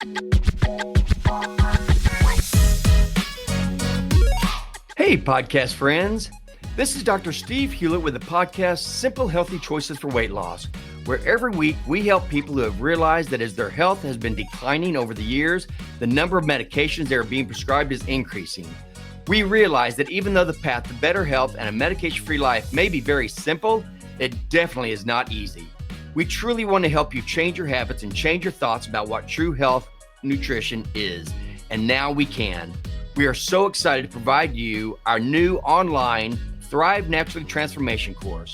Hey, podcast friends. This is Dr. Steve Hewlett with the podcast Simple Healthy Choices for Weight Loss, where every week we help people who have realized that as their health has been declining over the years, the number of medications they are being prescribed is increasing. We realize that even though the path to better health and a medication-free life may be very simple, it definitely is not easy. We truly want to help you change your habits and change your thoughts about what true health nutrition is. And now we can. We are so excited to provide you our new online Thrive Naturally Transformation course.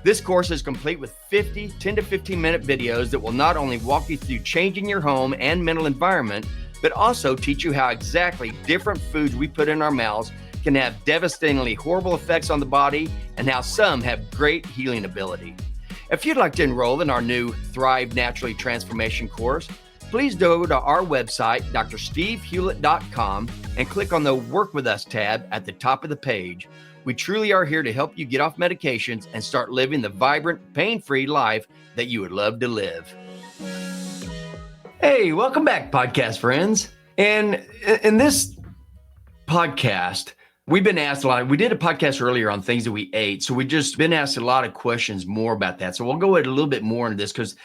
This course is complete with 10 to 15 minute videos that will not only walk you through changing your home and mental environment, but also teach you how exactly different foods we put in our mouths can have devastatingly horrible effects on the body and how some have great healing ability. If you'd like to enroll in our new Thrive Naturally Transformation course, please go to our website, drstevehewlett.com, and click on the Work With Us tab at the top of the page. We truly are here to help you get off medications and start living the vibrant, pain-free life that you would love to live. Hey, welcome back, podcast friends. And in this podcast, we've been asked a lot. We did a podcast earlier on things that we ate. So we've just been asked a lot of questions more about that. So we'll go a little bit more into this because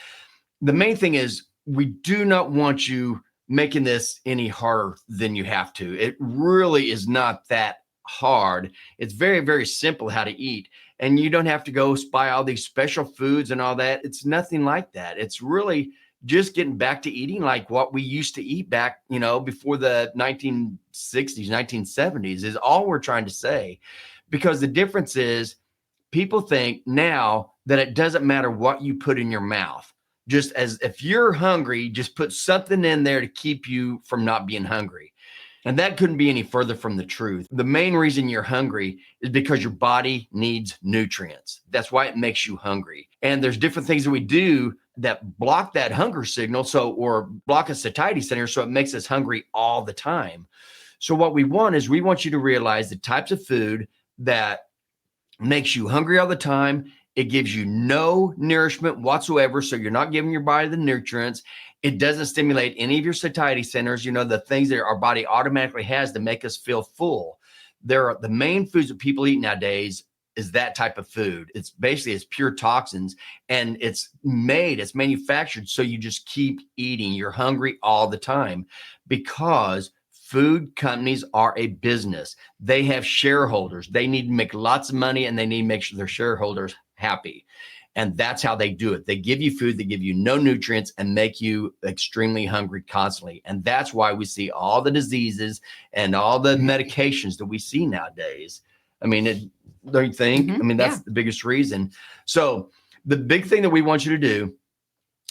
the main thing is we do not want you making this any harder than you have to. It really is not that hard. It's very, very simple how to eat. And you don't have to go buy all these special foods and all that. It's nothing like that. It's really just getting back to eating like what we used to eat back, before the 1960s, 1970s is all we're trying to say. Because the difference is people think now that it doesn't matter what you put in your mouth. Just as if you're hungry, just put something in there to keep you from not being hungry. And that couldn't be any further from the truth. The main reason you're hungry is because your body needs nutrients. That's why it makes you hungry. And there's different things that we do that block that hunger signal, or block a satiety center, so it makes us hungry all the time. So what we want is we want you to realize the types of food that makes you hungry all the time. It gives you no nourishment whatsoever, so you're not giving your body the nutrients. It doesn't stimulate any of your satiety centers, the things that our body automatically has to make us feel full. The main foods that people eat nowadays is that type of food. It's pure toxins, and it's manufactured so you just keep eating. You're hungry all the time because food companies are a business. They have shareholders. They need to make lots of money, and they need to make sure their shareholders happy. And that's how they do it. They give you food, they give you no nutrients, and make you extremely hungry constantly. And that's why we see all the diseases and all the medications that we see nowadays. I mean, don't you think? I mean, that's the biggest reason. So the big thing that we want you to do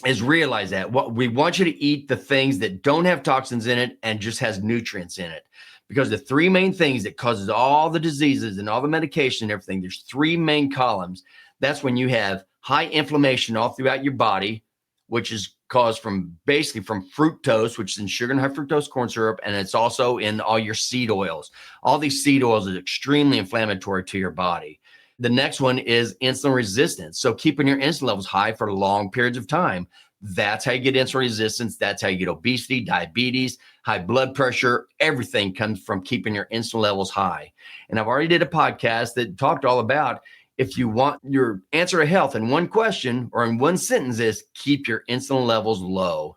is realize that what we want you to eat the things that don't have toxins in it and just has nutrients in it. Because the three main things that causes all the diseases and all the medication and everything, there's three main columns. That's when you have high inflammation all throughout your body, which is caused from fructose, which is in sugar and high fructose corn syrup. And it's also in all your seed oils. All these seed oils are extremely inflammatory to your body. The next one is insulin resistance. So keeping your insulin levels high for long periods of time. That's how you get insulin resistance. That's how you get obesity, diabetes, high blood pressure. Everything comes from keeping your insulin levels high. And I've already did a podcast that talked all about if you want your answer to health in one question or in one sentence is keep your insulin levels low.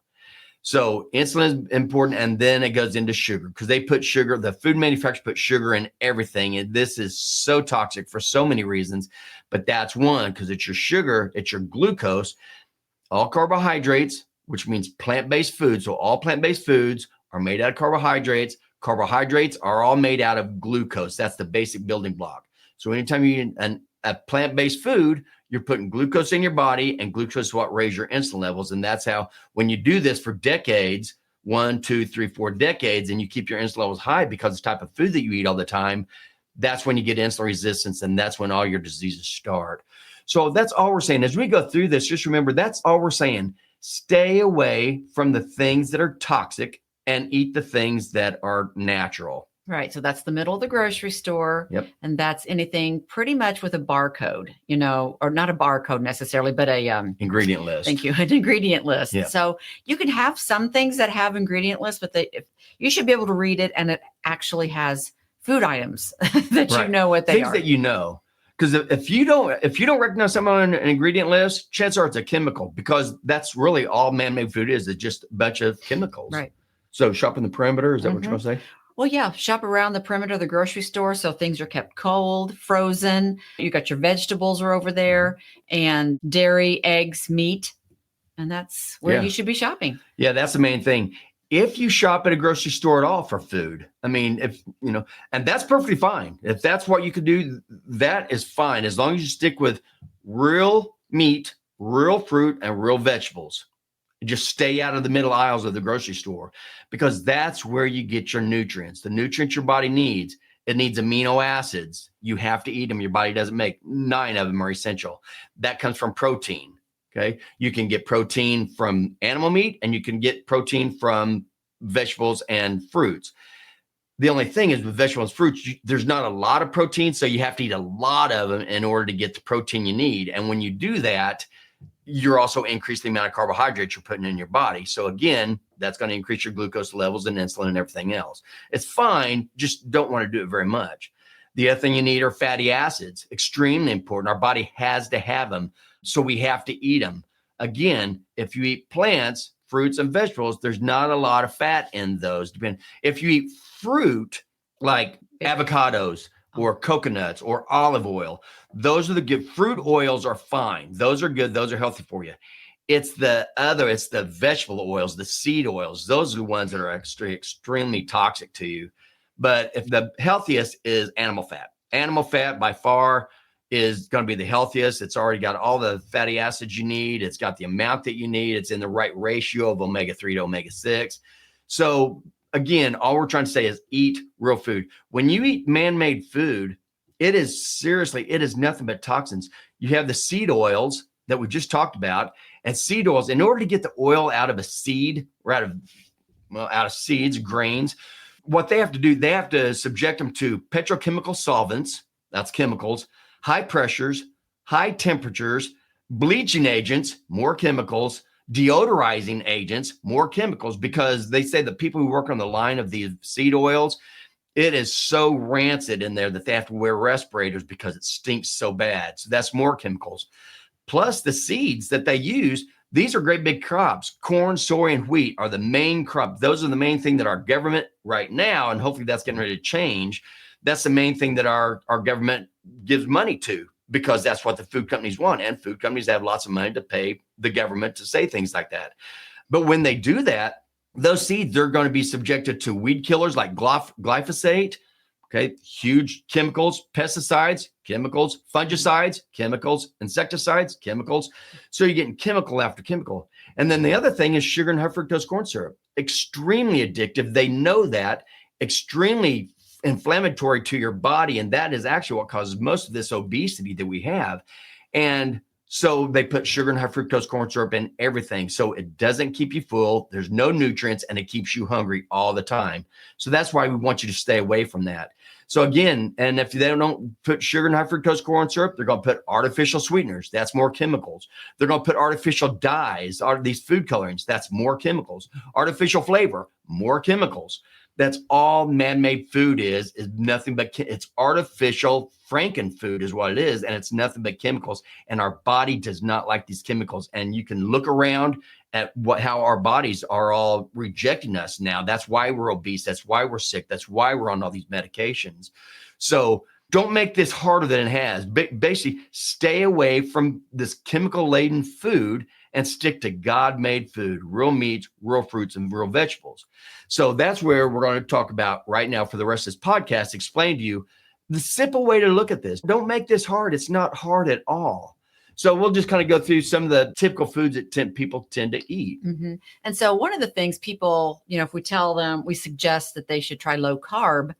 So insulin is important, and then it goes into sugar because they put sugar, the food manufacturers put sugar in everything. And this is so toxic for so many reasons, but that's one, because it's your sugar, it's your glucose, all carbohydrates, which means plant-based food. So all plant-based foods are made out of carbohydrates. Carbohydrates are all made out of glucose. That's the basic building block. So anytime you eat a plant-based food, you're putting glucose in your body, and glucose is what raises your insulin levels. And that's how, when you do this for decades, 1, 2, 3, 4 decades, and you keep your insulin levels high because of the type of food that you eat all the time, that's when you get insulin resistance, and that's when all your diseases start. So that's all we're saying. As we go through this, just remember, that's all we're saying. Stay away from the things that are toxic and eat the things that are natural. Right. So that's the middle of the grocery store. Yep. And that's anything pretty much with a barcode, or not a barcode necessarily, but a ingredient list. Thank you. An ingredient list. Yeah. So you can have some things that have ingredient lists, but you should be able to read it, and it actually has food items that Right. you know what they things are. that you know. Because if you don't recognize something on an ingredient list, chances are it's a chemical, because that's really all man-made food is. It's just a bunch of chemicals. Right. So shopping the perimeter, is that what you're going to say? Well, yeah, shop around the perimeter of the grocery store so things are kept cold, frozen. You got your vegetables are over there, and dairy, eggs, meat, and that's where you should be shopping. Yeah, that's the main thing. If you shop at a grocery store at all for food, I mean, and that's perfectly fine. If that's what you could do, that is fine, as long as you stick with real meat, real fruit, and real vegetables. Just stay out of the middle aisles of the grocery store, because that's where you get your nutrients. The nutrients your body needs. It needs amino acids. You have to eat them. Your body doesn't make 9 of them are essential. That comes from protein. Okay. You can get protein from animal meat, and you can get protein from vegetables and fruits. The only thing is with vegetables and fruits, there's not a lot of protein. So you have to eat a lot of them in order to get the protein you need. And when you do that, you're also increasing the amount of carbohydrates you're putting in your body. So again, that's going to increase your glucose levels and insulin and everything else. It's fine. Just don't want to do it very much. The other thing you need are fatty acids. Extremely important. Our body has to have them. So we have to eat them. Again, if you eat plants, fruits, and vegetables, there's not a lot of fat in those. If you eat fruit like avocados or coconuts or olive oil, those are the good. Fruit oils are fine. Those are good. Those are healthy for you. It's the vegetable oils, the seed oils. Those are the ones that are extremely toxic to you. But if the healthiest is animal fat by far is going to be the healthiest. It's already got all the fatty acids you need. It's got the amount that you need. It's in the right ratio of omega-3 to omega-6. So again, all we're trying to say is eat real food. When you eat man-made food, it is nothing but toxins. You have the seed oils that we just talked about, and seed oils, in order to get the oil out of a seed or out of seeds, grains, what they have to do, they have to subject them to petrochemical solvents, that's chemicals, high pressures, high temperatures, bleaching agents, more chemicals, deodorizing agents, more chemicals, because they say the people who work on the line of these seed oils, it is so rancid in there that they have to wear respirators because it stinks so bad. So that's more chemicals. Plus the seeds that they use, these are great big crops. Corn, soy, and wheat are the main crop. Those are the main thing that our government right now, and hopefully that's getting ready to change. That's the main thing that our government gives money to, because that's what the food companies want. And food companies have lots of money to pay the government to say things like that. But when they do that, those seeds, they're going to be subjected to weed killers like glyphosate, okay, huge chemicals, pesticides, chemicals, fungicides, chemicals, insecticides, chemicals. So you're getting chemical after chemical. And then the other thing is sugar and high fructose corn syrup. Extremely addictive. They know that. Extremely inflammatory to your body. And that is actually what causes most of this obesity that we have. And so they put sugar and high fructose corn syrup in everything. So it doesn't keep you full. There's no nutrients, and it keeps you hungry all the time. So that's why we want you to stay away from that. So again, and if they don't put sugar and high fructose corn syrup, they're going to put artificial sweeteners. That's more chemicals. They're going to put artificial dyes, these food colorings. That's more chemicals. Artificial flavor, more chemicals. That's all man-made food is nothing but it's artificial frankenfood is what it is, and it's nothing but chemicals. And our body does not like these chemicals. And you can look around at how our bodies are all rejecting us now. That's why we're obese. That's why we're sick. That's why we're on all these medications. So don't make this harder than it has. Basically, stay away from this chemical-laden food and stick to God-made food, real meats, real fruits, and real vegetables. So that's where we're going to talk about right now for the rest of this podcast, explain to you the simple way to look at this. Don't make this hard. It's not hard at all. So we'll just kind of go through some of the typical foods that people tend to eat. Mm-hmm. And so one of the things people, if we tell them, we suggest that they should try low carb,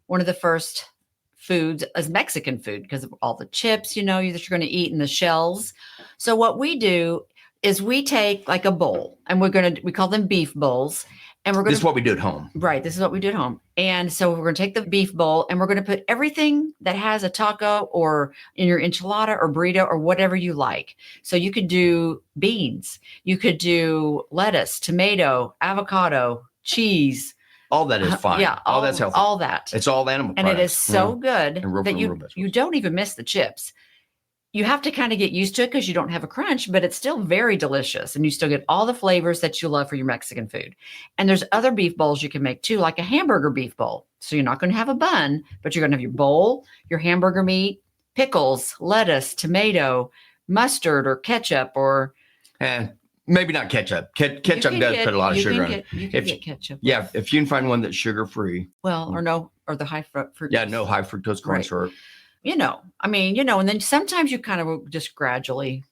one of the first foods is Mexican food because of all the chips, that you're going to eat in the shells. So what we do is we take like a bowl, and we call them beef bowls, And we're going This is what we do at home. Right. This is what we do at home. And so we're going to take the beef bowl and we're going to put everything that has a taco or in your enchilada or burrito or whatever you like. So you could do beans, you could do lettuce, tomato, avocado, cheese. All that is fine. Yeah. All that's healthy. All that. It's all animal and products. it is so good And that you don't even miss the chips. You have to kind of get used to it because you don't have a crunch, but it's still very delicious. And you still get all the flavors that you love for your Mexican food. And there's other beef bowls you can make too, like a hamburger beef bowl. So you're not going to have a bun, but you're going to have your bowl, your hamburger meat, pickles, lettuce, tomato, mustard or ketchup or... Maybe not ketchup. Ketchup does put a lot of sugar in it. You can get ketchup. Yeah, if you can find one that's sugar-free. Well, or the high fructose. Yeah, no high fructose corn syrup. And then sometimes you kind of just gradually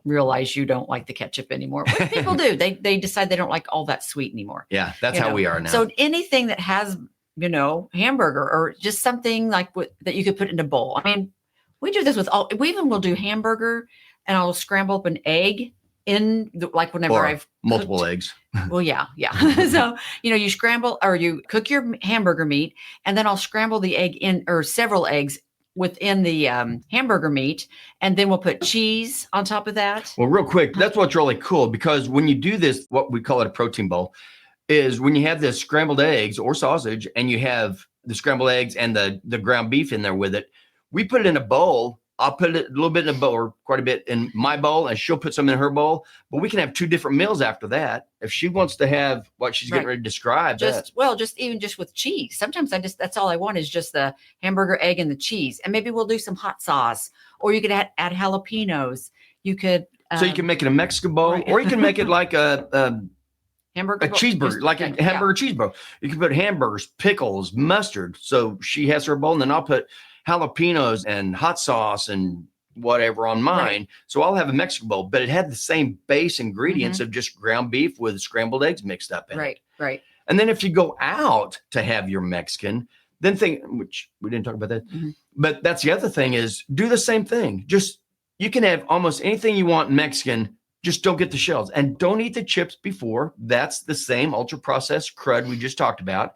realize you don't like the ketchup anymore. What people do, they decide they don't like all that sweet anymore. Yeah, that's how we are now. So anything that has, hamburger or just something like that you could put in a bowl. I mean, we do this we even will do hamburger and I'll scramble up an egg whenever I've multiple eggs. Well, yeah. So, you scramble or you cook your hamburger meat and then I'll scramble the egg in or several eggs within the hamburger meat. And then we'll put cheese on top of that. Well, real quick, that's what's really cool because when you do this, what we call it a protein bowl is when you have the scrambled eggs or sausage and you have the scrambled eggs and the ground beef in there with it, we put it in a bowl. I'll put it a little bit in a bowl or quite a bit in my bowl and she'll put some in her bowl, but we can have two different meals after that. If she wants to have what she's getting ready to describe. Just with cheese. Sometimes that's all I want is just the hamburger, egg, and the cheese. And maybe we'll do some hot sauce or you could add jalapenos. You could. So you can make it a Mexican bowl or you can make it like a hamburger, a cheeseburger, like a hamburger cheeseburger. You can put hamburgers, pickles, mustard. So she has her bowl and then I'll put jalapenos and hot sauce and whatever on mine. Right. So I'll have a Mexican bowl, but it had the same base ingredients of just ground beef with scrambled eggs mixed up in it. Right. And then if you go out to have your Mexican, then which we didn't talk about that, but that's the other thing is do the same thing. Just, you can have almost anything you want Mexican, just don't get the shells and don't eat the chips before. That's the same ultra processed crud we just talked about.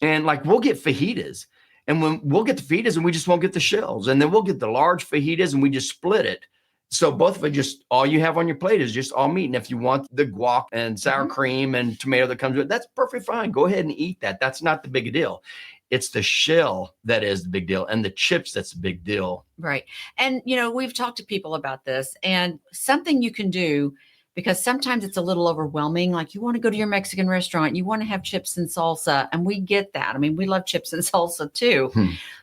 And like we'll get fajitas. And when we'll get the fajitas and we just won't get the shells. And then we'll get the large fajitas and we just split it. So both of it, just all you have on your plate is just all meat. And if you want the guac and sour cream and tomato that comes with it, that's perfectly fine. Go ahead and eat that. That's not the big deal. It's the shell that is the big deal and the chips that's the big deal. Right. And, we've talked to people about this and something you can do because sometimes it's a little overwhelming. Like you want to go to your Mexican restaurant, you want to have chips and salsa. And we get that. I mean, we love chips and salsa too,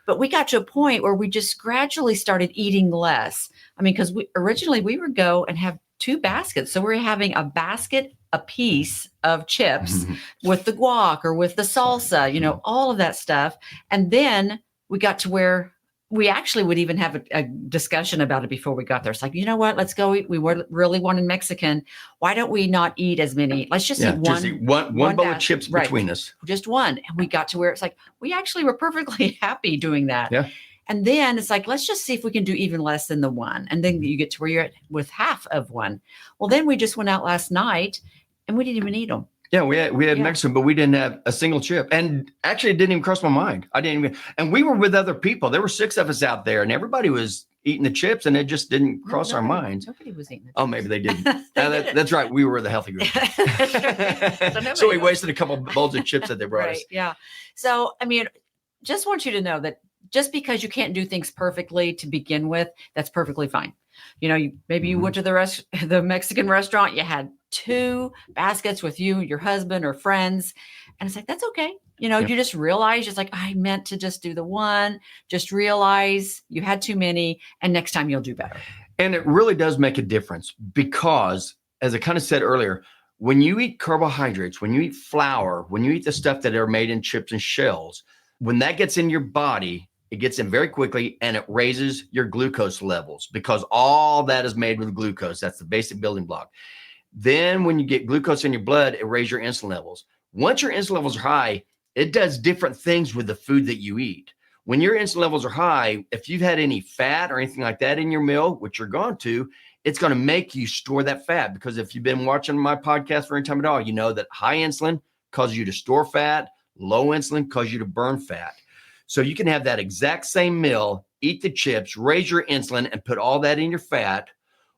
but we got to a point where we just gradually started eating less. I mean, because originally we would go and have 2 baskets. So we're having a basket a piece of chips with the guac or with the salsa, all of that stuff. And then we got to where we actually would even have a discussion about it before we got there. It's like, you know what, let's go eat. We really wanted Mexican. Why don't we not eat as many? Let's just eat one bowl of chips between us. Just one. And we got to where it's like, we actually were perfectly happy doing that. Yeah. And then it's like, let's just see if we can do even less than the one. And then you get to where you're at with half of one. Well, then we just went out last night and we didn't even eat them. Yeah, we had Mexican, but we didn't have a single chip. And actually, it didn't even cross my mind. And we were with other people. There were 6 of us out there, and everybody was eating the chips, and it just didn't cross our minds. Nobody was eating the chips. Oh, maybe they didn't. That's right. We were the healthy group. So we wasted a couple bowls of chips that they brought us. Yeah. So, I mean, just want you to know that just because you can't do things perfectly to begin with, that's perfectly fine. Maybe you went to the Mexican restaurant, you had 2 baskets with you, your husband or friends. And it's like, that's okay. You just realize it's like, I meant to just do the one, just realize you had too many and next time you'll do better. And it really does make a difference because as I kind of said earlier, when you eat carbohydrates, when you eat flour, when you eat the stuff that are made in chips and shells, when that gets in your body, it gets in very quickly and it raises your glucose levels because all that is made with glucose. That's the basic building block. Then when you get glucose in your blood, it raises your insulin levels. Once your insulin levels are high, it does different things with the food that you eat. When your insulin levels are high, if you've had any fat or anything like that in your meal, which you're going to, it's going to make you store that fat because if you've been watching my podcast for any time at all, you know that high insulin causes you to store fat. Low insulin causes you to burn fat. So you can have that exact same meal, eat the chips, raise your insulin, and put all that in your fat,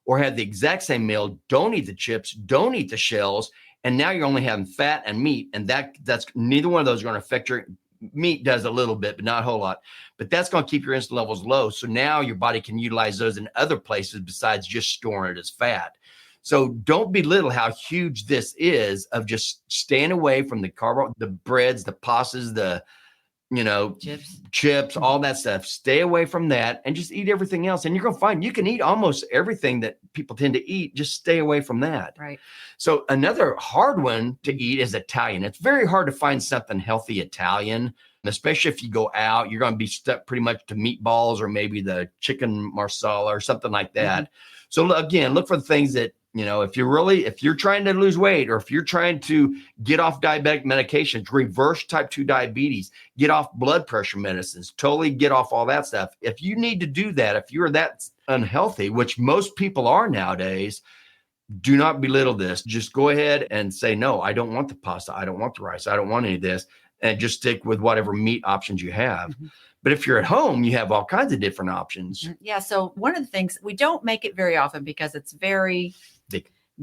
or have the exact same meal, don't eat the chips, don't eat the shells, and now you're only having fat and meat, and that's neither one of those are going to affect your meat. Does a little bit, but not a whole lot. But that's going to keep your insulin levels low. So now your body can utilize those in other places besides just storing it as fat. So don't belittle how huge this is of just staying away from the breads, the pastas, the chips, all that stuff. Stay away from that and just eat everything else. And you're going to find you can eat almost everything that people tend to eat. Just stay away from that. Right. So another hard one to eat is Italian. It's very hard to find something healthy Italian, especially if you go out. You're going to be stuck pretty much to meatballs or maybe the chicken marsala or something like that. Mm-hmm. So again, look for the things that, if you're trying to lose weight, or if you're trying to get off diabetic medications, reverse type 2 diabetes, get off blood pressure medicines, totally get off all that stuff. If you need to do that, if you're that unhealthy, which most people are nowadays, do not belittle this. Just go ahead and say, no, I don't want the pasta. I don't want the rice. I don't want any of this. And just stick with whatever meat options you have. Mm-hmm. But if you're at home, you have all kinds of different options. Yeah. So one of the things, we don't make it very often because it's very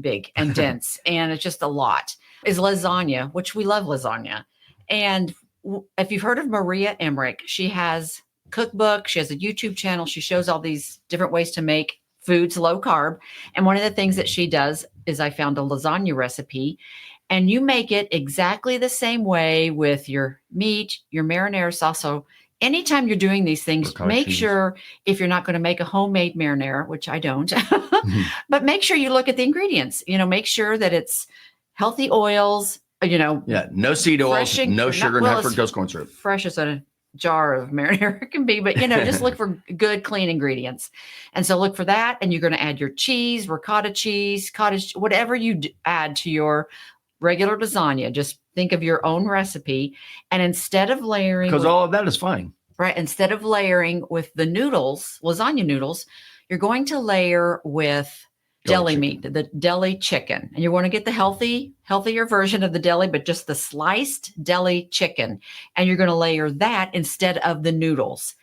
big and dense, and it's just a lot, is lasagna, which we love lasagna. And if you've heard of Maria Emmerich, she has cookbook, she has a YouTube channel. She shows all these different ways to make foods low carb. And one of the things that she does is I found a lasagna recipe, and you make it exactly the same way with your meat, your marinara sauce. So anytime you're doing these things, make sure, if you're not going to make a homemade marinara, which I don't, but make sure you look at the ingredients, make sure that it's healthy oils, no seed oils, no sugar, no fructose corn syrup. Fresh as a jar of marinara can be, but just look for good, clean ingredients. And so look for that. And you're going to add your cheese, ricotta cheese, cottage, whatever you add to your regular lasagna. Just think of your own recipe. And instead of layering, because all of that is fine, right? Instead of layering with the noodles, lasagna noodles, you're going to layer with deli meat, the deli chicken. And you want to get the healthier version of the deli, but just the sliced deli chicken. And you're going to layer that instead of the noodles.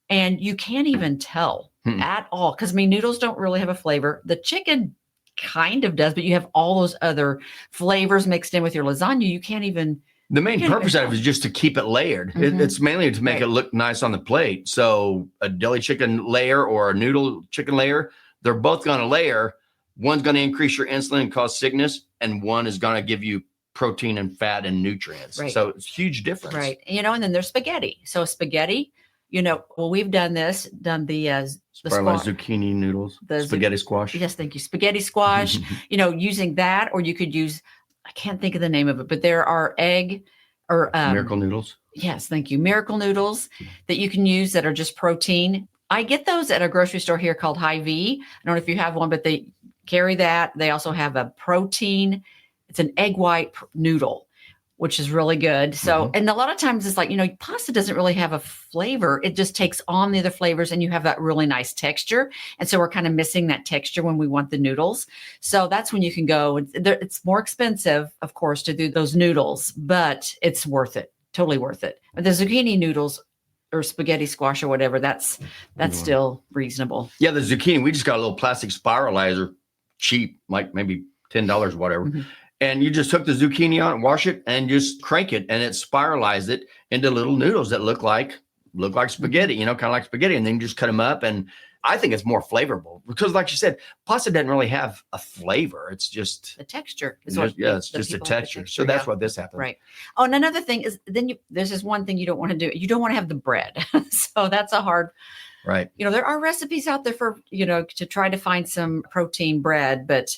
And you can't even tell at all, because noodles don't really have a flavor. The chicken kind of does, but you have all those other flavors mixed in with your lasagna. You can't even. The main purpose of it is just to keep it layered. Mm-hmm. It's mainly to make it look nice on the plate. So a deli chicken layer or a noodle chicken layer, they're both going to layer. One's going to increase your insulin and cause sickness, and one is going to give you protein and fat and nutrients. Right. So it's a huge difference. Right. And then there's spaghetti. So spaghetti, we've done the zucchini noodles, spaghetti squash. Yes, thank you. Spaghetti squash, using that, or you could use, I can't think of the name of it, but there are egg or Miracle noodles. Yes, thank you. Miracle noodles that you can use that are just protein. I get those at a grocery store here called Hy-Vee. I don't know if you have one, but they carry that. They also have a protein. It's an egg white noodle, which is really good. So, and a lot of times it's like, pasta doesn't really have a flavor. It just takes on the other flavors and you have that really nice texture. And so we're kind of missing that texture when we want the noodles. So that's when you can go. It's more expensive, of course, to do those noodles, but it's worth it. Totally worth it. But the zucchini noodles or spaghetti squash or whatever, that's still reasonable. Yeah, the zucchini, we just got a little plastic spiralizer, cheap, like maybe $10, whatever. Mm-hmm. And you just hook the zucchini on it, wash it, and just crank it, and it spiralized it into little noodles that look like spaghetti, kind of like spaghetti. And then you just cut them up. And I think it's more flavorful because, like you said, pasta doesn't really have a flavor. It's just the texture. It's just a texture. So that's what this happens. Right. Oh, and another thing is there's this one thing you don't want to do. You don't want to have the bread. So that's a hard. Right. There are recipes out there for, to try to find some protein bread, but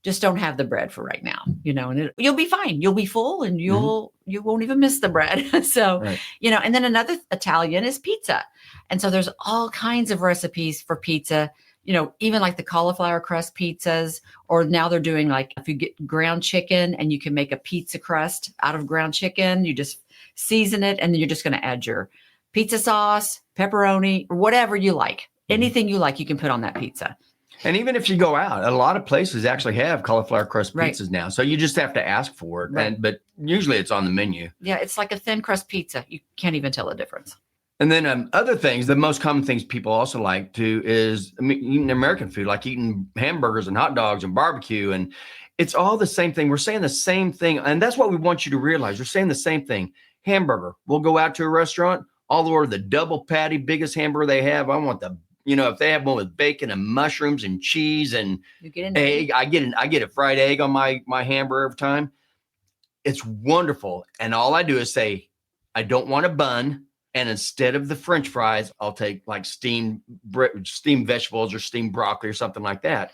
just don't have the bread for right now, and you'll be fine. You'll be full and you won't even miss the bread. So, right. And then another Italian is pizza. And so there's all kinds of recipes for pizza, even like the cauliflower crust pizzas, or now they're doing like, if you get ground chicken and you can make a pizza crust out of ground chicken, you just season it. And then you're just going to add your pizza sauce, pepperoni, or whatever you like. Anything you like, you can put on that pizza. And even if you go out, a lot of places actually have cauliflower crust Right. pizzas now. So you just have to ask for it. Right. But usually it's on the menu. Yeah, it's like a thin crust pizza. You can't even tell the difference. And then other things, the most common things people also like to is eating American food, like eating hamburgers and hot dogs and barbecue. And it's all the same thing. We're saying the same thing. And that's what we want you to realize. We're saying the same thing. Hamburger. We'll go out to a restaurant. I'll order the double patty, biggest hamburger they have. I want the, if they have one with bacon and mushrooms and cheese and You get an egg, I get a fried egg on my hamburger every time. It's wonderful. And all I do is say, I don't want a bun. And instead of the French fries, I'll take like steamed vegetables or steamed broccoli or something like that.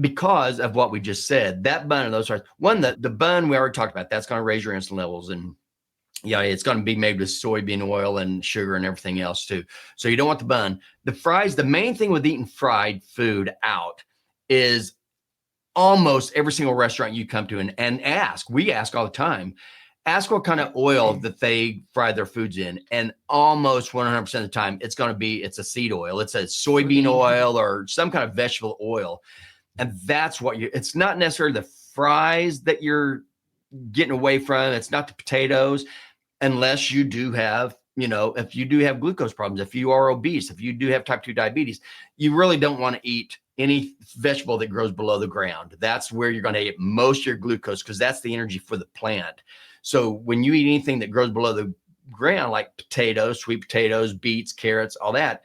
Because of what we just said, that bun and those fries, the bun we already talked about, that's going to raise your insulin levels. And yeah, it's going to be made with soybean oil and sugar and everything else too. So you don't want the bun. The fries, the main thing with eating fried food out is almost every single restaurant you come to and ask. We ask all the time. Ask what kind of oil that they fry their foods in. And almost 100% of the time, it's a seed oil. It's a soybean oil or some kind of vegetable oil. And that's what it's not necessarily the fries that you're getting away from. It's not the potatoes, unless you do have, if you do have glucose problems, if you are obese, if you do have type 2 diabetes, you really don't want to eat any vegetable that grows below the ground. That's where you're going to get most of your glucose because that's the energy for the plant. So when you eat anything that grows below the ground, like potatoes, sweet potatoes, beets, carrots, all that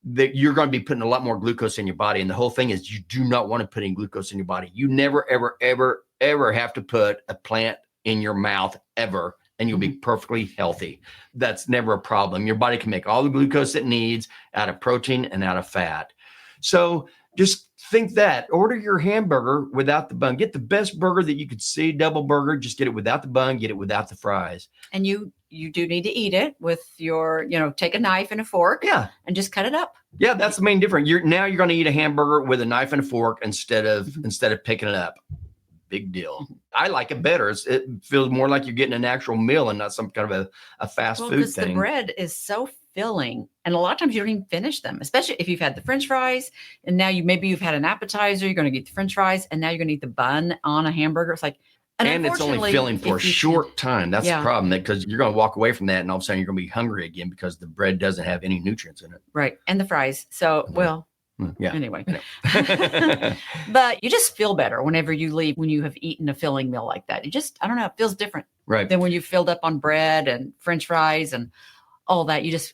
you're going to be putting a lot more glucose in your body. And the whole thing is you do not want to put in glucose in your body. You never, ever, ever, ever have to put a plant in your mouth ever, and you'll be perfectly healthy. That's never a problem. Your body can make all the glucose it needs out of protein and out of fat. So just think that. Order your hamburger without the bun. Get the best burger that you could see, double burger. Just get it without the bun. Get it without the fries. And you do need to eat it with your, take a knife and a fork. Yeah. And just cut it up. Yeah, that's the main difference. You're going to eat a hamburger with a knife and a fork instead of picking it up. Big deal. I like it better. It feels more like you're getting an actual meal and not some kind of a fast food because thing. The bread is so filling, and a lot of times you don't even finish them, especially if you've had the French fries and now you've had an appetizer. You're going to get the French fries and now you're going to eat the bun on a hamburger. It's like, and it's only filling for a short time. That's the problem, because you're going to walk away from that and all of a sudden you're going to be hungry again because the bread doesn't have any nutrients in it. Right. And the fries. So, yeah. Anyway, but you just feel better whenever you leave, when you have eaten a filling meal like that. I don't know, it feels different than when you filled up on bread and French fries and all that. You just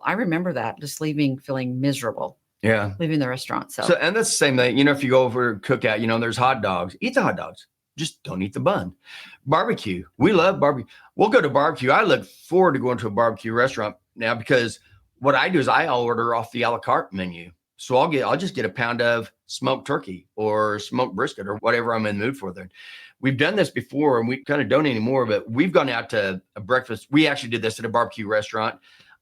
I remember that, just leaving feeling miserable. Yeah. Leaving the restaurant. So and that's the same thing, if you go over cookout, there's hot dogs, eat the hot dogs. Just don't eat the bun. Barbecue. We love barbecue. We'll go to barbecue. I look forward to going to a barbecue restaurant now, because what I do is I order off the a la carte menu. So I'll just get a pound of smoked turkey or smoked brisket or whatever I'm in the mood for there. We've done this before and we kind of don't anymore, but we've gone out to a breakfast. We actually did this at a barbecue restaurant.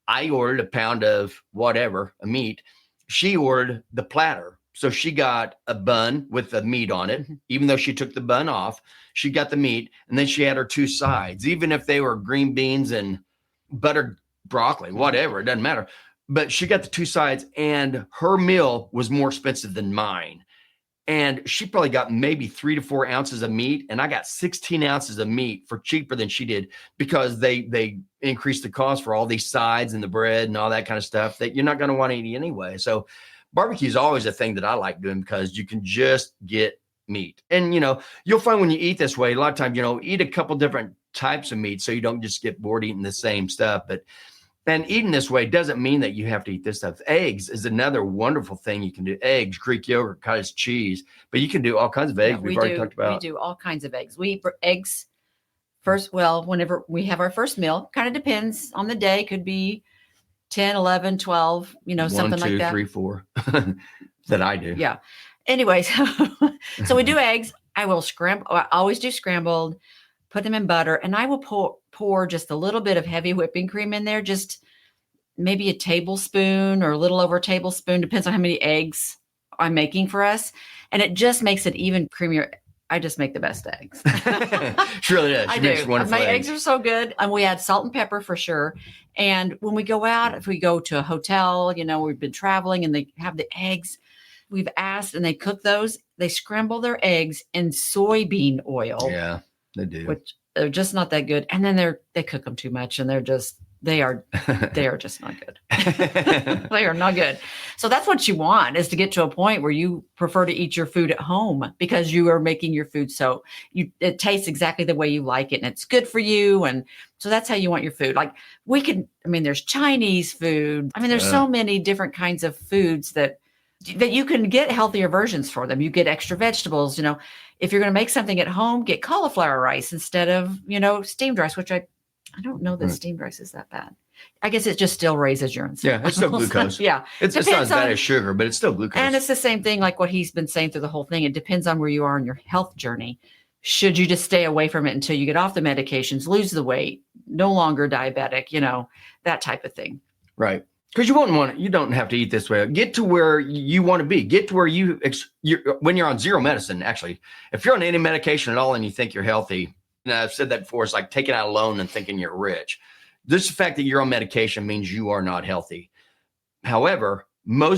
I ordered a pound of whatever, a meat. She ordered the platter. So she got a bun with the meat on it. Even though she took the bun off, she got the meat. And then she had her two sides, even if they were green beans and buttered broccoli, whatever, it doesn't matter. But she got the two sides, and her meal was more expensive than mine. And she probably got maybe 3 to 4 ounces of meat. And I got 16 ounces of meat for cheaper than she did, because they increased the cost for all these sides and the bread and all that kind of stuff that you're not going to want to eat anyway. So barbecue is always a thing that I like doing, because you can just get meat. And, you'll find when you eat this way, a lot of times, eat a couple different types of meat so you don't just get bored eating the same stuff. And eating this way doesn't mean that you have to eat this stuff. Eggs is another wonderful thing you can do. Eggs, Greek yogurt, cottage cheese, but you can do all kinds of eggs. We've already talked about. We do all kinds of eggs. We eat eggs first. Well, whenever we have our first meal, kind of depends on the day. Could be 10, 11, 12, 1, something 2, like that. 3, 4 that I do. Yeah. Anyways, so we do eggs. I will scramble. I always do scrambled, put them in butter, and I will pour just a little bit of heavy whipping cream in there, just maybe a tablespoon or a little over a tablespoon, depends on how many eggs I'm making for us. And it just makes it even creamier. I just make the best eggs. Surely does. I do. My eggs are so good. And we add salt and pepper for sure. And when we go out, if we go to a hotel, we've been traveling and they have the eggs, we've asked, and they cook those, they scramble their eggs in soybean oil. Yeah, they do. Which they're just not that good. And then they cook them too much, and they are just not good. They are not good. So that's what you want, is to get to a point where you prefer to eat your food at home because you are making your food so it tastes exactly the way you like it, and it's good for you. And so that's how you want your food. Like there's Chinese food. There's so many different kinds of foods that you can get healthier versions for them. You get extra vegetables. If you're going to make something at home, get cauliflower rice instead of, steamed rice, which I don't know that steamed rice is that bad. I guess it just still raises your insulin. Yeah, it's still glucose. Yeah. It's not as bad as sugar, but it's still glucose. And it's the same thing like what he's been saying through the whole thing. It depends on where you are in your health journey. Should you just stay away from it until you get off the medications, lose the weight, no longer diabetic, that type of thing. Right. Because you don't have to eat this way. Get to where you want to be. Get to where when you're on zero medicine, actually. If you're on any medication at all and you think you're healthy, and I've said that before, it's like taking out a loan and thinking you're rich. Just the fact that you're on medication means you are not healthy. However,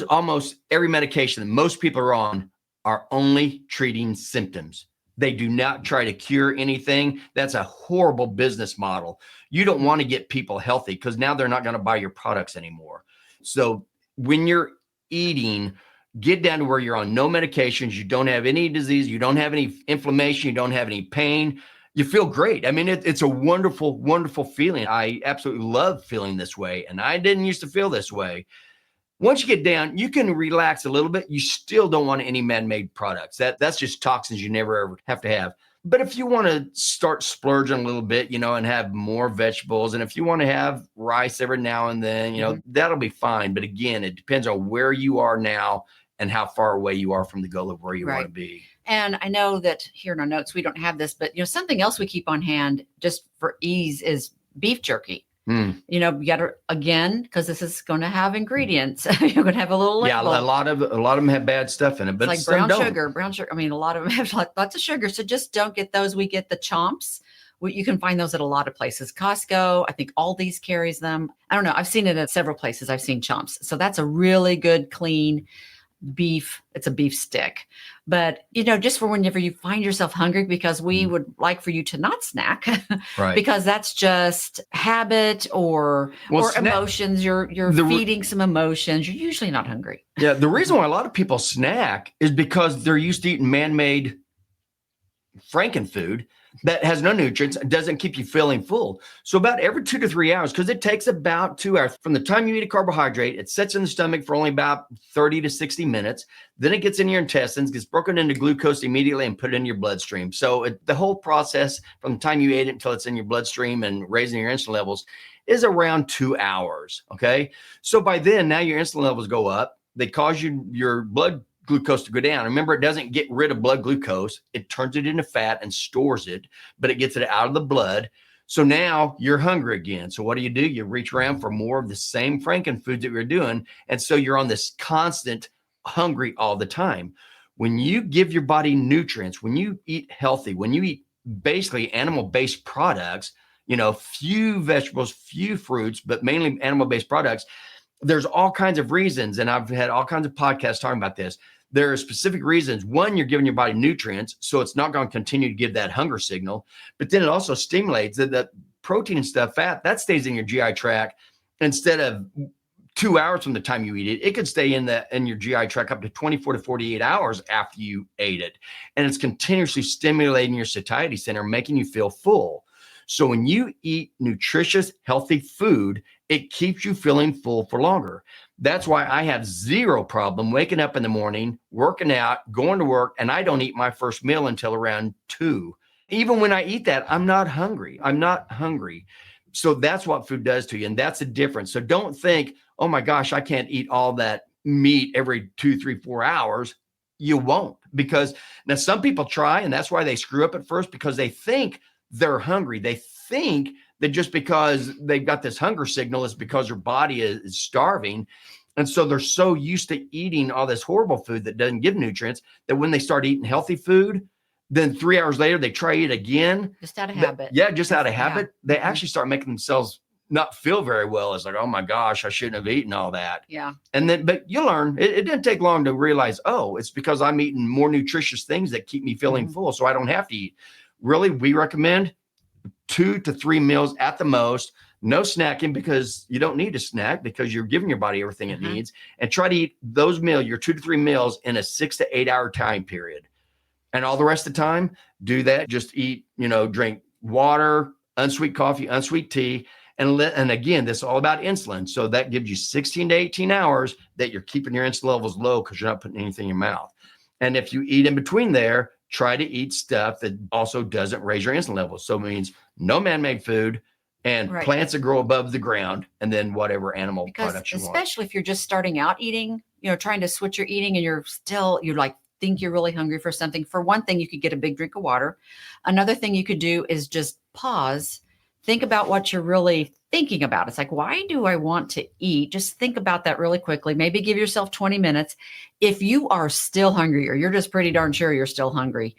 almost every medication that most people are on are only treating symptoms. They do not try to cure anything. That's a horrible business model. You don't want to get people healthy because now they're not going to buy your products anymore. So when you're eating, get down to where you're on no medications. You don't have any disease. You don't have any inflammation. You don't have any pain. You feel great. It's a wonderful, wonderful feeling. I absolutely love feeling this way. And I didn't used to feel this way. Once you get down, you can relax a little bit. You still don't want any man-made products. That's just toxins you never ever have to have. But if you want to start splurging a little bit, and have more vegetables, and if you want to have rice every now and then, that'll be fine. But again, it depends on where you are now and how far away you are from the goal of where you want to be. And I know that here in our notes, we don't have this, but something else we keep on hand just for ease is beef jerky. You got to, again, because this is going to have ingredients. You're going to have a little label. Yeah, a lot of them have bad stuff in it, but it's like brown sugar. A lot of them have lots of sugar. So just don't get those. We get the chomps. You can find those at a lot of places. Costco, I think Aldi's carries them. I don't know. I've seen it at several places. I've seen chomps. So that's a really good, clean beef. It's a beef stick. But, just for whenever you find yourself hungry, because we would like for you to not snack, right? Because that's just habit or emotions. You're feeding some emotions. You're usually not hungry. Yeah. The reason why a lot of people snack is because they're used to eating man-made frankenfood that has no nutrients, doesn't keep you feeling full. So about every 2 to 3 hours, because it takes about 2 hours from the time you eat a carbohydrate, it sits in the stomach for only about 30 to 60 minutes. Then it gets in your intestines, gets broken into glucose immediately and put it in your bloodstream. So the whole process from the time you ate it until it's in your bloodstream and raising your insulin levels is around 2 hours. Okay. So by then, now your insulin levels go up. They cause your blood glucose to go down. Remember, it doesn't get rid of blood glucose. It turns it into fat and stores it, but it gets it out of the blood. So now you're hungry again. So what do? You reach around for more of the same frankenfoods that you're doing. And so you're on this constant hungry all the time. When you give your body nutrients, when you eat healthy, when you eat basically animal-based products, few vegetables, few fruits, but mainly animal-based products, there's all kinds of reasons. And I've had all kinds of podcasts talking about this. There are specific reasons. One, you're giving your body nutrients, so it's not going to continue to give that hunger signal. But then it also stimulates the protein and stuff, fat, that stays in your GI tract. Instead of 2 hours from the time you eat it, it could stay in your GI tract up to 24 to 48 hours after you ate it. And it's continuously stimulating your satiety center, making you feel full. So when you eat nutritious, healthy food, it keeps you feeling full for longer. That's why I have zero problem waking up in the morning, working out, going to work, and I don't eat my first meal until around 2. Even when I eat that, I'm not hungry. So that's what food does to you, and that's the difference. So don't think, oh my gosh, I can't eat all that meat every 2, 3, 4 hours. You won't, because now some people try, and that's why they screw up at first, because they think they're hungry. They think that just because they've got this hunger signal is because their body is starving. And so they're so used to eating all this horrible food that doesn't give nutrients that when they start eating healthy food, then 3 hours later, they try it again. Just out of habit. Just out of habit. They actually start making themselves not feel very well. It's like, oh my gosh, I shouldn't have eaten all that. Yeah. And then, but you learn, it didn't take long to realize, oh, it's because I'm eating more nutritious things that keep me feeling full. So I don't have to eat. Really, we recommend 2 to 3 meals at the most. No snacking, because you don't need to snack because you're giving your body everything it needs. And try to eat those meals, your 2 to 3 meals, in a 6 to 8 hour time period. And all the rest of the time, do that. Just eat, drink water, unsweet coffee, unsweet tea. And again, this is all about insulin. So that gives you 16 to 18 hours that you're keeping your insulin levels low because you're not putting anything in your mouth. And if you eat in between there, try to eat stuff that also doesn't raise your insulin levels. So it means no man-made food and plants that grow above the ground, and then whatever animal products you want. Especially if you're just starting out eating, trying to switch your eating, and you're like, think you're really hungry for something. For one thing, you could get a big drink of water. Another thing you could do is just pause. Think about what you're really thinking about. It's like, why do I want to eat? Just think about that really quickly. Maybe give yourself 20 minutes. If you are still hungry, or you're just pretty darn sure you're still hungry,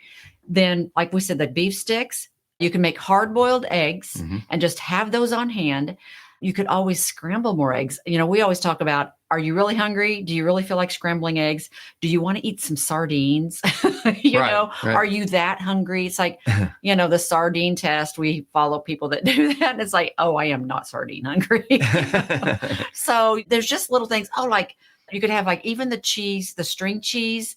then like we said, the beef sticks, you can make hard-boiled eggs and just have those on hand. You could always scramble more eggs. We always talk about, are you really hungry? Do you really feel like scrambling eggs? Do you want to eat some sardines? Are you that hungry? It's like, the sardine test. We follow people that do that. And it's like, oh, I am not sardine hungry. So there's just little things. Oh, like you could have like even the cheese, the string cheese.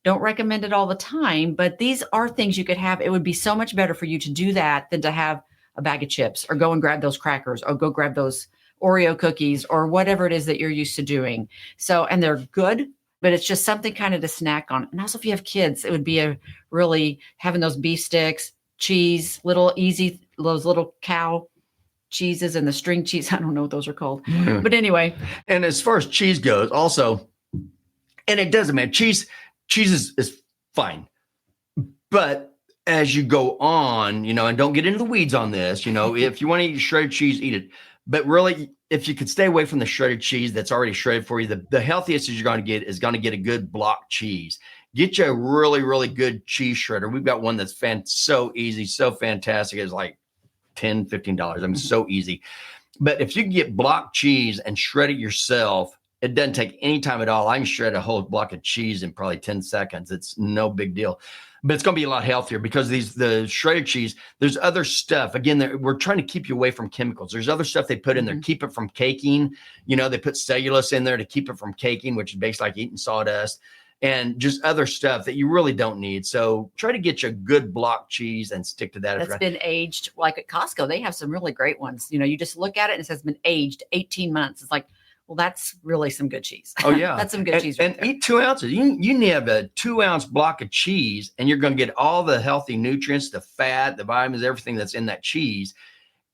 Don't recommend it all the time, but these are things you could have. It would be so much better for you to do that than to have a bag of chips, or go and grab those crackers, or go grab those Oreo cookies, or whatever it is that you're used to doing. So, and they're good, but it's just something kind of to snack on. And also if you have kids, it would be really having those beef sticks, cheese, those little cow cheeses, and the string cheese. I don't know what those are called, but anyway. And as far as cheese goes also, and it doesn't matter, cheese is fine, but as you go on, and don't get into the weeds on this, if you want to eat shredded cheese, eat it. But really, if you could stay away from the shredded cheese that's already shredded for you, the healthiest you're going to get is going to get a good block cheese. Get you a really, really good cheese shredder. We've got one that's so easy, so fantastic. It's like $10, $15. I mean, so easy. But if you can get block cheese and shred it yourself, it doesn't take any time at all. I can shred a whole block of cheese in probably 10 seconds. It's no big deal. But it's going to be a lot healthier because the shredded cheese, there's other stuff. Again, we're trying to keep you away from chemicals. There's other stuff they put in there, keep it from caking. They put cellulose in there to keep it from caking, which is basically like eating sawdust, and just other stuff that you really don't need. So try to get you a good block cheese and stick to that. That's been aged. Like at Costco, they have some really great ones. You just look at it and it says been aged 18 months. It's like, well, that's really some good cheese. Oh, yeah. That's some good cheese. And eat 2 ounces. You need to have a 2 ounce block of cheese, and you're going to get all the healthy nutrients, the fat, the vitamins, everything that's in that cheese.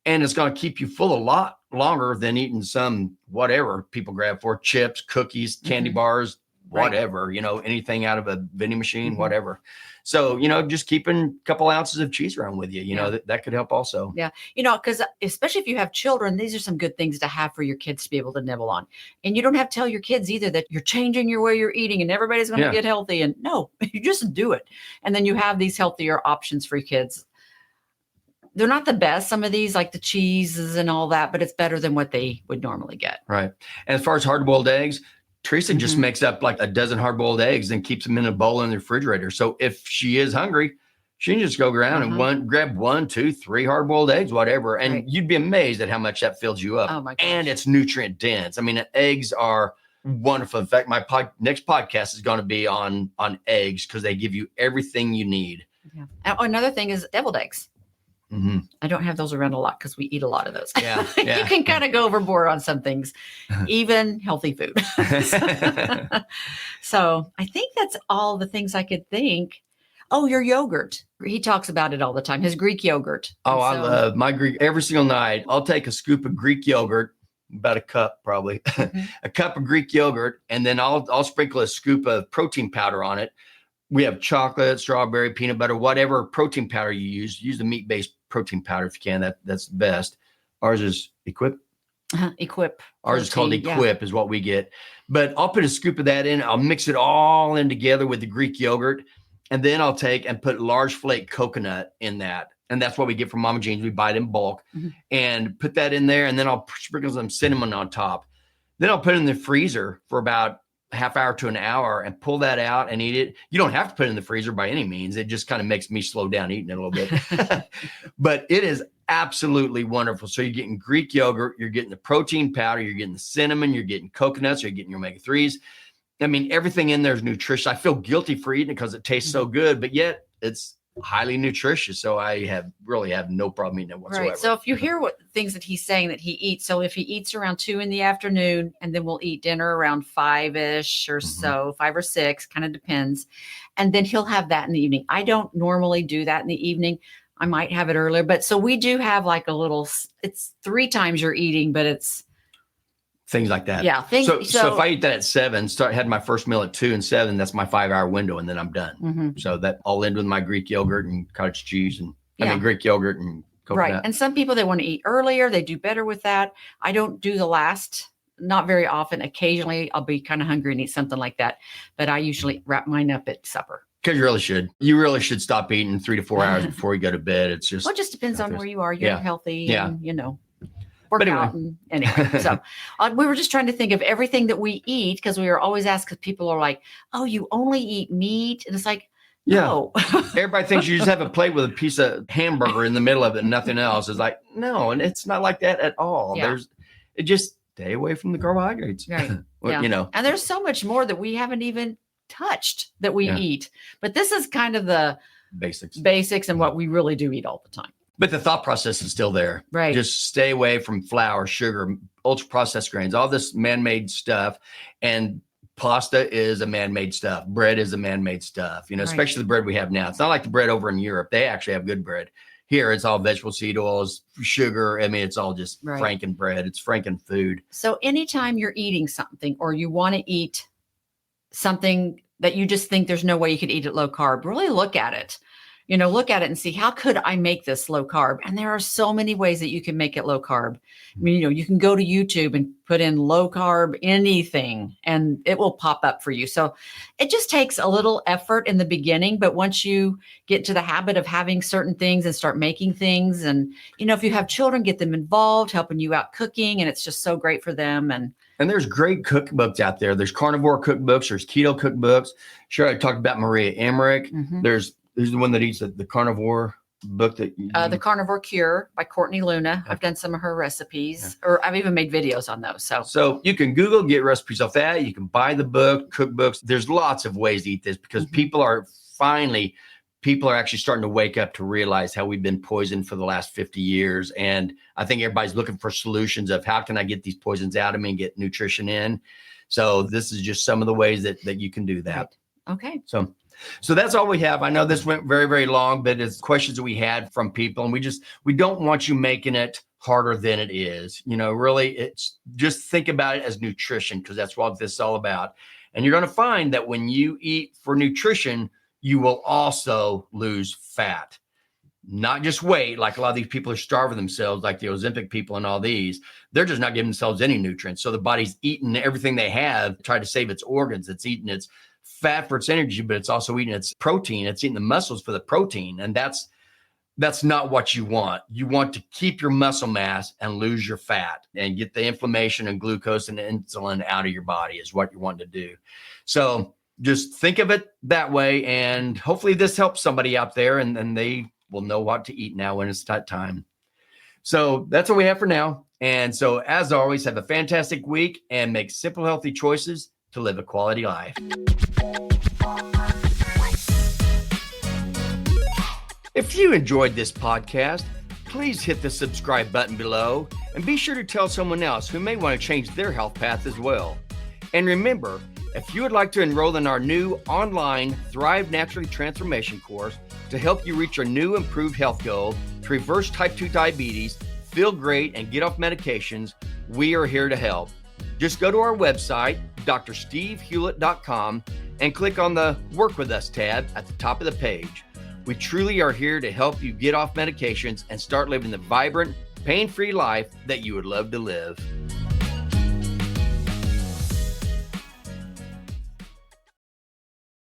And it's going to keep you full a lot longer than eating some whatever people grab for chips, cookies, candy bars, whatever, anything out of a vending machine, whatever. So, just keeping a couple ounces of cheese around with you, that could help also. Yeah. Because especially if you have children, these are some good things to have for your kids to be able to nibble on. And you don't have to tell your kids either that you're changing your way you're eating and everybody's going to get healthy. And no, you just do it. And then you have these healthier options for your kids. They're not the best, some of these, like the cheeses and all that, but it's better than what they would normally get. Right. And as far as hard-boiled eggs, Theresa just makes up like a dozen hard-boiled eggs and keeps them in a bowl in the refrigerator. So if she is hungry, she can just go around and grab 1, 2, 3 hard-boiled eggs, whatever. And you'd be amazed at how much that fills you up. Oh my gosh. And it's nutrient dense. I mean, eggs are wonderful. In fact, my next podcast is going to be on eggs because they give you everything you need. Yeah. Another thing is deviled eggs. I don't have those around a lot because we eat a lot of those. Yeah. You can kind of go overboard on some things, even healthy food. So I think that's all the things I could think. Oh, your yogurt. He talks about it all the time. His Greek yogurt. Oh, I love my Greek. Every single night, I'll take a scoop of Greek yogurt, about a cup probably, a cup of Greek yogurt, and then I'll sprinkle a scoop of protein powder on it. We have chocolate, strawberry, peanut butter, whatever protein powder you use the meat-based protein powder if you can. That's the best. Ours is Equip. Equip. Ours is called Equip is what we get. But I'll put a scoop of that in. I'll mix it all in together with the Greek yogurt. And then I'll take and put large flake coconut in that. And that's what we get from Mama Jean's. We buy it in bulk and put that in there. And then I'll sprinkle some cinnamon on top. Then I'll put it in the freezer for about a half hour to an hour and pull that out and eat it. You don't have to put it in the freezer by any means. It just kind of makes me slow down eating it a little bit. But it is absolutely wonderful. So you're getting Greek yogurt, you're getting the protein powder, you're getting the cinnamon, you're getting coconuts, you're getting your omega-3s. I mean, everything in there is nutritious. I feel guilty for eating it because it tastes so good, but yet it's highly nutritious. So I really have no problem eating it whatsoever. Right. So if you hear what things that he's saying that he eats, so if he eats around 2 in the afternoon, and then we'll eat dinner around 5-ish or so, 5 or 6, kind of depends. And then he'll have that in the evening. I don't normally do that in the evening. I might have it earlier, but so we do have like a little, it's 3 times you're eating, but it's things like that. Yeah. So if I eat that at 7, had my first meal at 2 and 7, that's my 5-hour window, and then I'm done. So that I'll end with my Greek yogurt and cottage cheese and Greek yogurt and coconut. Right. And some people, they want to eat earlier. They do better with that. I don't do the last, not very often. Occasionally I'll be kind of hungry and eat something like that, but I usually wrap mine up at supper. Because you really should. You really should stop eating 3 to 4 hours before you go to bed. It's just, well, it just depends on where you are. You're healthy and, work But out. And anyway, so we were just trying to think of everything that we eat, because we were always asked, because people are like, oh, you only eat meat. And it's like, no. Everybody thinks you just have a plate with a piece of hamburger in the middle of it and nothing else. It's like, no, and it's not like that at all. It just stay away from the carbohydrates. Right. Well, And there's so much more that we haven't even touched that we eat. But this is kind of the basics and what we really do eat all the time. But the thought process is still there. Right. Just stay away from flour, sugar, ultra processed grains, all this man-made stuff. And pasta is a man-made stuff. Bread is a man-made stuff, especially the bread we have now. It's not like the bread over in Europe. They actually have good bread. Here, it's all vegetable seed oils, sugar. I mean, it's all just Franken bread. It's Franken food. So anytime you're eating something, or you want to eat something that you just think there's no way you could eat it low carb, really look at it. Look at it and see, how could I make this low carb? And there are so many ways that you can make it low carb. I mean, you can go to YouTube and put in low carb anything, and it will pop up for you. So it just takes a little effort in the beginning, but once you get to the habit of having certain things and start making things, and, if you have children, get them involved, helping you out cooking, and it's just so great for them. And there's great cookbooks out there. There's carnivore cookbooks. There's keto cookbooks. Sure, I talked about Maria Emmerich. There's the one that eats the carnivore book that The Carnivore Cure by Courtney Luna. I've done some of her recipes, or I've even made videos on those. So you can Google, get recipes off that. You can buy the book, cookbooks. There's lots of ways to eat this, because people are actually starting to wake up to realize how we've been poisoned for the last 50 years. And I think everybody's looking for solutions of, how can I get these poisons out of me and get nutrition in? So this is just some of the ways that you can do that. Right. Okay. So that's all we have. I know this went very, very long, but it's questions that we had from people, and we don't want you making it harder than it is. Really, it's just think about it as nutrition, because that's what this is all about. And you're going to find that when you eat for nutrition, you will also lose fat, not just weight. Like a lot of these people are starving themselves, like the Ozempic people and all these. They're just not giving themselves any nutrients. So the body's eating everything they have, try to save its organs. It's eating its fat for its energy, but it's also eating its protein. It's eating the muscles for the protein. And that's not what you want. You want to keep your muscle mass and lose your fat and get the inflammation and glucose and insulin out of your body is what you want to do. So just think of it that way. And hopefully this helps somebody out there, and they will know what to eat now when it's that time. So that's what we have for now. And so, as always, have a fantastic week and make simple, healthy choices to live a quality life. If you enjoyed this podcast, please hit the subscribe button below, and be sure to tell someone else who may want to change their health path as well. And remember, if you would like to enroll in our new online Thrive Naturally Transformation course to help you reach your new improved health goal, to reverse type 2 diabetes, feel great, and get off medications, we are here to help. Just go to our website, drstevehewlett.com, and click on the Work With Us tab at the top of the page. We truly are here to help you get off medications and start living the vibrant, pain-free life that you would love to live.